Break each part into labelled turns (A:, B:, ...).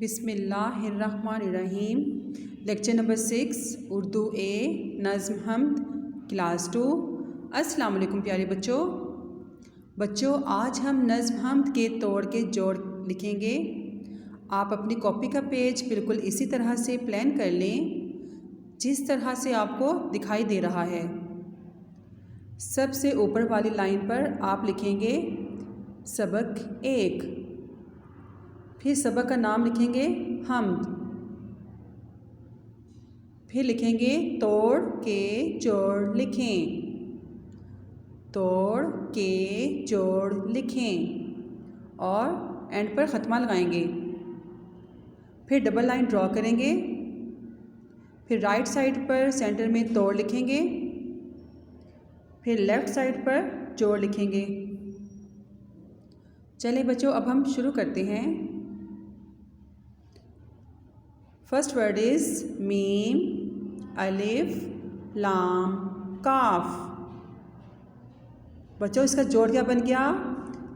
A: बिस्मिल्लाहिर्रहमानिर्रहीम। Lecture number 6 Urdu ए नज़्म हमद class 2। अस्सलाम वालेकुम प्यारे बच्चों, आज हम नज़्म हमद के तोड़ के जोड़ लिखेंगे। आप अपनी कॉपी का पेज बिल्कुल इसी तरह से प्लान कर लें जिस तरह से आपको दिखाई दे रहा है। सबसे ऊपर वाली लाइन पर आप लिखेंगे सबक 1, फिर सबक का नाम लिखेंगे हमद, फिर लिखेंगे तोड़ के जोड़ लिखें, तोड़ के जोड़ लिखें और एंड पर ख़त्मा लगाएंगे। फिर डबल लाइन ड्रॉ करेंगे, फिर राइट साइड पर सेंटर में तोड़ लिखेंगे, फिर लेफ़्ट साइड पर जोड़ लिखेंगे। चलिए बच्चों, अब हम शुरू करते हैं। फर्स्ट वर्ड इज़ मीम अलिफ लाम काफ। बच्चों, इसका जोड़ क्या बन गया?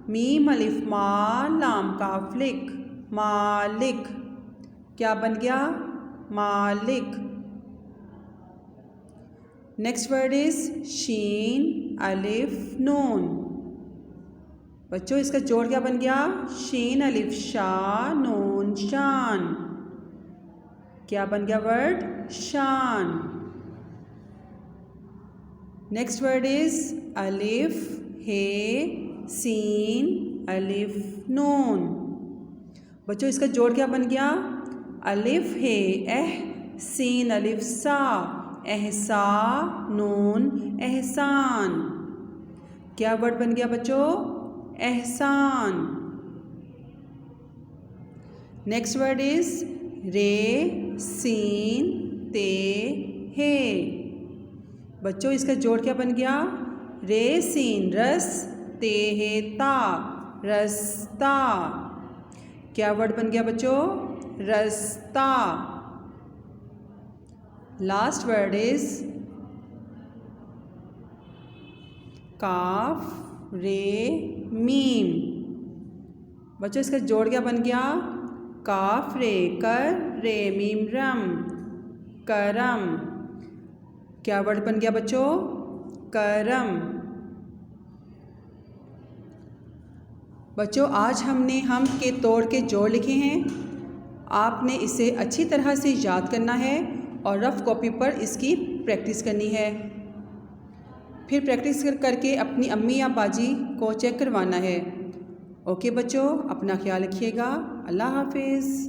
A: मीम अलिफ मा लाम काफ लिक, मालिक। क्या बन गया? मालिक। नेक्स्ट वर्ड इज़ शीन अलिफ नून। बच्चों, इसका जोड़ क्या बन गया? शीन अलिफ शा नून शान। क्या बन गया वर्ड? शान। नेक्स्ट वर्ड इज अलिफ हे सीन अलिफ नून। बच्चों, इसका जोड़ क्या बन गया? अलिफ हे एह सीन अलिफ सा, एहसा नून एहसान। क्या वर्ड बन गया बच्चों? एहसान। नेक्स्ट वर्ड इज रे सीन ते हे। बच्चों, इसका जोड़ क्या बन गया? रे सीन रस ते हे ता, रस्ता। क्या वर्ड बन गया बच्चों? रस्ता। लास्ट वर्ड इज काफ रे मीम। बच्चों, इसका जोड़ क्या बन गया? काफ रे कर रे मीम रम, करम। क्या वर्ड बन गया बच्चों? करम। बच्चों, आज हमने हम के तोड़ के जोड़ लिखे हैं। आपने इसे अच्छी तरह से याद करना है और रफ कॉपी पर इसकी प्रैक्टिस करनी है। फिर प्रैक्टिस करके अपनी अम्मी या बाजी को चेक करवाना है। ओके बच्चों, अपना ख्याल रखिएगा। अल्लाह हाफिज़।